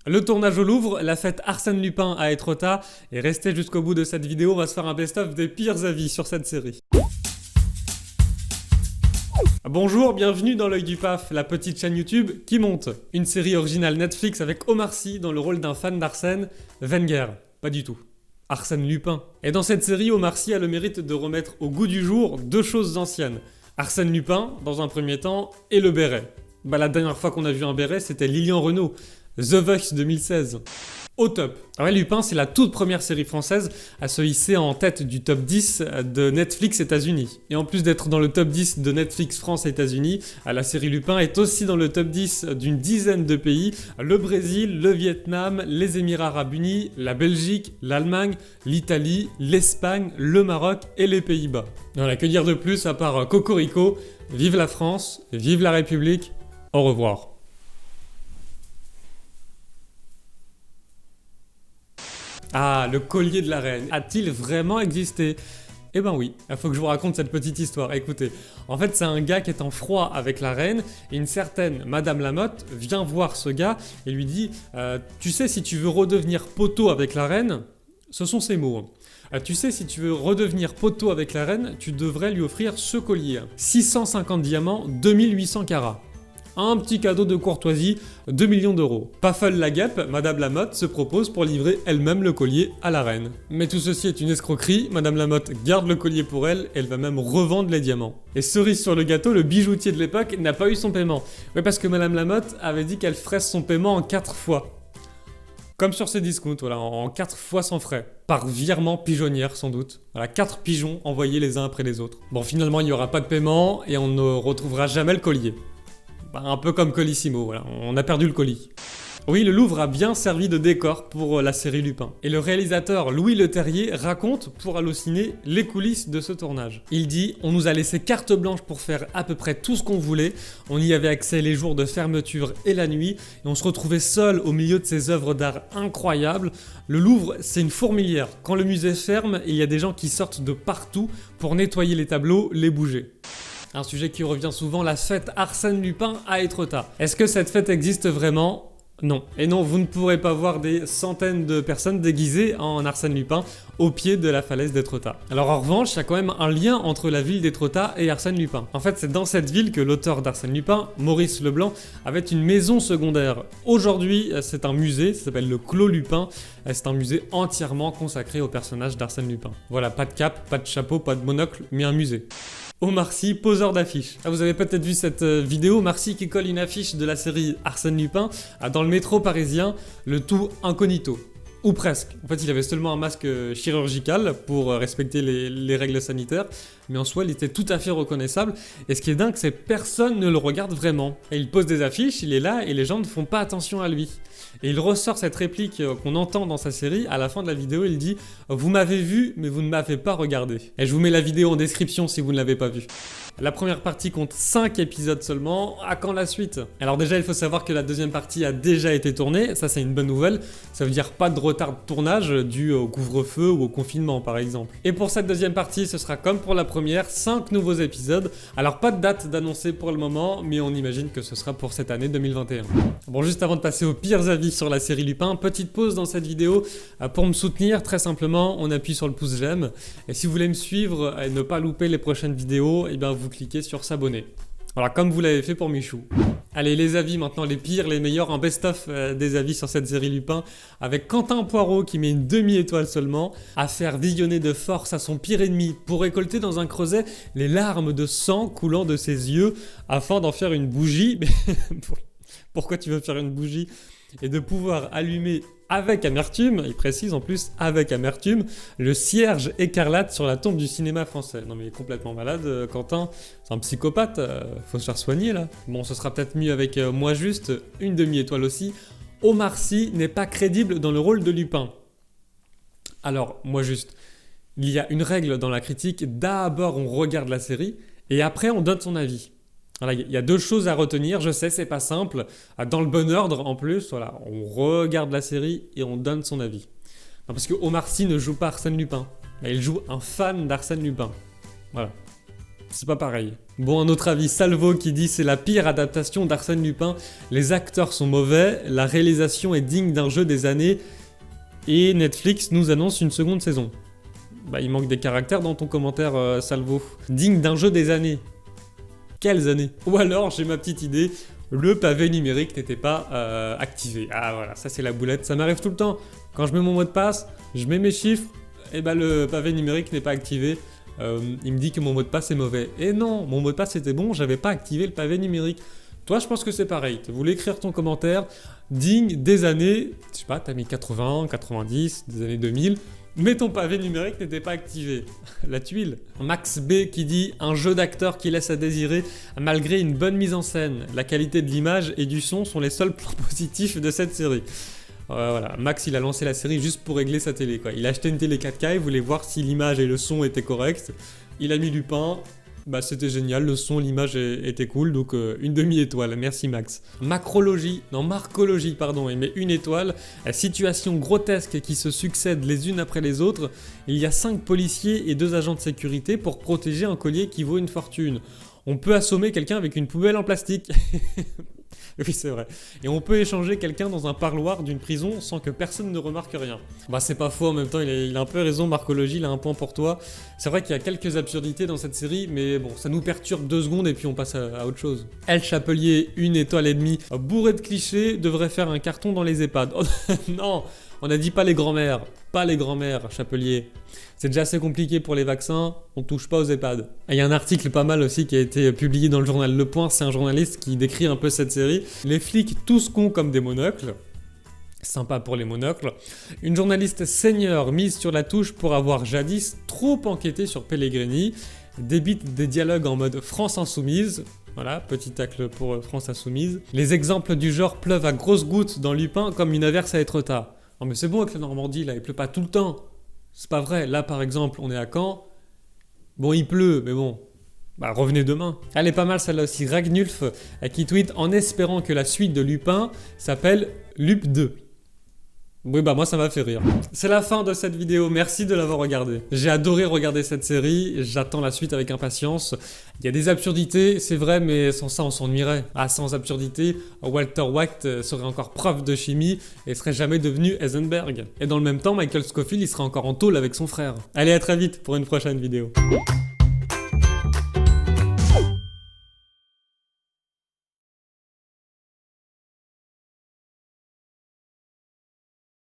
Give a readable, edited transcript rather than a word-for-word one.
Le tournage au Louvre, la fête Arsène Lupin à Étretat, et restez jusqu'au bout de cette vidéo, on va se faire un best-of des pires avis sur cette série. Bonjour, bienvenue dans l'œil du PAF, la petite chaîne YouTube qui monte. Une série originale Netflix avec Omar Sy dans le rôle d'un fan d'Arsène Wenger. Pas du tout. Arsène Lupin. Et dans cette série, Omar Sy a le mérite de remettre au goût du jour deux choses anciennes. Arsène Lupin, dans un premier temps, et le béret. La dernière fois qu'on a vu un béret, c'était Lilian Renaud. The Voice 2016. Au top. Lupin, c'est la toute première série française à se hisser en tête du top 10 de Netflix États-Unis. Et en plus d'être dans le top 10 de Netflix France États-Unis, la série Lupin est aussi dans le top 10 d'une dizaine de pays, le Brésil, le Vietnam, les Émirats Arabes Unis, la Belgique, l'Allemagne, l'Italie, l'Espagne, le Maroc et les Pays-Bas. Voilà, que dire de plus à part Cocorico, vive la France, vive la République, au revoir. Ah, le collier de la reine. A-t-il vraiment existé? Eh ben oui, il faut que je vous raconte cette petite histoire. Écoutez, en fait, c'est un gars qui est en froid avec la reine, et une certaine Madame Lamotte vient voir ce gars et lui dit tu sais, si tu veux redevenir poteau avec la reine, ce sont ses mots. Tu sais, si tu veux redevenir poteau avec la reine, tu devrais lui offrir ce collier. 650 diamants, 2800 carats. Un petit cadeau de courtoisie, 2 millions d'euros. Pas folle la guêpe, Madame Lamotte se propose pour livrer elle-même le collier à la reine. Mais tout ceci est une escroquerie, Madame Lamotte garde le collier pour elle, et elle va même revendre les diamants. Et cerise sur le gâteau, le bijoutier de l'époque n'a pas eu son paiement. Oui, parce que Madame Lamotte avait dit qu'elle ferait son paiement en 4 fois. Comme sur ses discounts, voilà, en 4 fois sans frais. Par virement pigeonnière, sans doute. Voilà, 4 pigeons envoyés les uns après les autres. Bon, finalement, il n'y aura pas de paiement, et on ne retrouvera jamais le collier. Un peu comme Colissimo, voilà, on a perdu le colis. Oui, le Louvre a bien servi de décor pour la série Lupin. Et le réalisateur Louis Leterrier raconte pour Allociné les coulisses de ce tournage. Il dit « On nous a laissé carte blanche pour faire à peu près tout ce qu'on voulait, on y avait accès les jours de fermeture et la nuit, et on se retrouvait seul au milieu de ces œuvres d'art incroyables. Le Louvre, c'est une fourmilière. Quand le musée ferme, il y a des gens qui sortent de partout pour nettoyer les tableaux, les bouger. » Un sujet qui revient souvent, la fête Arsène Lupin à Étretat. Est-ce que cette fête existe vraiment? Non. Et non, vous ne pourrez pas voir des centaines de personnes déguisées en Arsène Lupin au pied de la falaise d'Étretat. Alors en revanche, il y a quand même un lien entre la ville d'Étretat et Arsène Lupin. En fait, c'est dans cette ville que l'auteur d'Arsène Lupin, Maurice Leblanc, avait une maison secondaire. Aujourd'hui, c'est un musée, ça s'appelle le Clos Lupin. C'est un musée entièrement consacré au personnage d'Arsène Lupin. Voilà, pas de cape, pas de chapeau, pas de monocle, mais un musée. Omar Sy, poseur d'affiches. Vous avez peut-être vu cette vidéo, Omar Sy qui colle une affiche de la série Arsène Lupin dans le métro parisien, le tout incognito. Ou presque. En fait, il avait seulement un masque chirurgical pour respecter les règles sanitaires, mais en soi, il était tout à fait reconnaissable. Et ce qui est dingue, c'est que personne ne le regarde vraiment. Et il pose des affiches, il est là, et les gens ne font pas attention à lui. Et il ressort cette réplique qu'on entend dans sa série. À la fin de la vidéo, il dit « Vous m'avez vu, mais vous ne m'avez pas regardé. » Et je vous mets la vidéo en description si vous ne l'avez pas vue. La première partie compte 5 épisodes seulement. À quand la suite? Alors déjà, il faut savoir que la deuxième partie a déjà été tournée. Ça, c'est une bonne nouvelle. Ça veut dire pas de retard de tournage dû au couvre-feu ou au confinement, par exemple. Et pour cette deuxième partie, ce sera comme pour la première, 5 nouveaux épisodes. Alors pas de date d'annoncer pour le moment, mais on imagine que ce sera pour cette année 2021. Bon, juste avant de passer aux pires avis sur la série Lupin, petite pause dans cette vidéo pour me soutenir. Très simplement, on appuie sur le pouce j'aime. Et si vous voulez me suivre et ne pas louper les prochaines vidéos, et bien vous cliquez sur s'abonner. Voilà, comme vous l'avez fait pour Michou. Allez, les avis maintenant, les pires, les meilleurs, un best-of des avis sur cette série Lupin, avec Quentin Poirot qui met une demi-étoile seulement, à faire visionner de force à son pire ennemi pour récolter dans un creuset les larmes de sang coulant de ses yeux, afin d'en faire une bougie. Pourquoi tu veux faire une bougie? Et de pouvoir allumer avec amertume, il précise en plus avec amertume, le cierge écarlate sur la tombe du cinéma français. Non mais il est complètement malade, Quentin, c'est un psychopathe, faut se faire soigner là. Bon, ce sera peut-être mieux avec moi juste, une demi-étoile aussi. Omar Sy n'est pas crédible dans le rôle de Lupin. Alors, moi juste, il y a une règle dans la critique, d'abord on regarde la série, et après on donne son avis. Voilà, il y a deux choses à retenir, je sais, c'est pas simple. Dans le bon ordre, en plus, voilà, on regarde la série et on donne son avis. Non, parce que Omar Sy ne joue pas Arsène Lupin, mais il joue un fan d'Arsène Lupin. Voilà. c'est pas pareil. Bon, un autre avis, Salvo qui dit c'est la pire adaptation d'Arsène Lupin. Les acteurs sont mauvais, la réalisation est digne d'un jeu des années et Netflix nous annonce une seconde saison. Bah, il manque des caractères dans ton commentaire, Salvo. Digne d'un jeu des années. Quelles années? Ou alors, j'ai ma petite idée, le pavé numérique n'était pas activé. Ah voilà, ça c'est la boulette, ça m'arrive tout le temps. Quand je mets mon mot de passe, je mets mes chiffres, et bah le pavé numérique n'est pas activé. Il me dit que mon mot de passe est mauvais. Et non, mon mot de passe était bon, j'avais pas activé le pavé numérique. Toi, je pense que c'est pareil. Tu voulais écrire ton commentaire digne des années, je sais pas, t'as mis 80, 90, des années 2000, mais ton pavé numérique n'était pas activé. La tuile. Max B qui dit un jeu d'acteur qui laisse à désirer malgré une bonne mise en scène. La qualité de l'image et du son sont les seuls points positifs de cette série. Voilà, Max il a lancé la série juste pour régler sa télé quoi. Il a acheté une télé 4K, il voulait voir si l'image et le son étaient corrects. Il a mis Lupin, bah c'était génial, le son, l'image était cool, donc une demi-étoile, merci Max. Marcologie, pardon, il met une étoile. Situation grotesque qui se succèdent les unes après les autres. Il y a 5 policiers et 2 agents de sécurité pour protéger un collier qui vaut une fortune. On peut assommer quelqu'un avec une poubelle en plastique. Oui, c'est vrai. Et on peut échanger quelqu'un dans un parloir d'une prison sans que personne ne remarque rien. Bah, c'est pas faux en même temps, il a un peu raison, Marcologie, il a un point pour toi. C'est vrai qu'il y a quelques absurdités dans cette série, mais bon, ça nous perturbe 2 secondes et puis on passe à autre chose. El Chapelier, 1 étoile et demie, bourré de clichés, devrait faire un carton dans les EHPAD. Oh, non, on a dit pas les grands-mères, Chapelier. C'est déjà assez compliqué pour les vaccins, on touche pas aux EHPAD. Il y a un article pas mal aussi qui a été publié dans le journal Le Point, c'est un journaliste qui décrit un peu cette série. Les flics tous cons comme des monocles. Sympa pour les monocles. Une journaliste senior mise sur la touche pour avoir jadis trop enquêté sur Pellegrini. Débite des dialogues en mode France Insoumise. Voilà, petit tacle pour France Insoumise. Les exemples du genre pleuvent à grosses gouttes dans Lupin comme une averse à Étretat. Non mais c'est bon avec la Normandie là, il pleut pas tout le temps. C'est pas vrai, là par exemple on est à Caen. Bon il pleut, mais bon. Bah revenez demain. Elle est pas mal celle-là aussi, Ragnulf qui tweet en espérant que la suite de Lupin s'appelle Lup 2. Oui bah moi ça m'a fait rire. C'est la fin de cette vidéo, merci de l'avoir regardée. J'ai adoré regarder cette série, j'attends la suite avec impatience. Il y a des absurdités, c'est vrai, mais sans ça on s'ennuierait. Ah sans absurdité, Walter White serait encore prof de chimie et serait jamais devenu Heisenberg. Et dans le même temps, Michael Scofield il serait encore en tôle avec son frère. Allez à très vite pour une prochaine vidéo.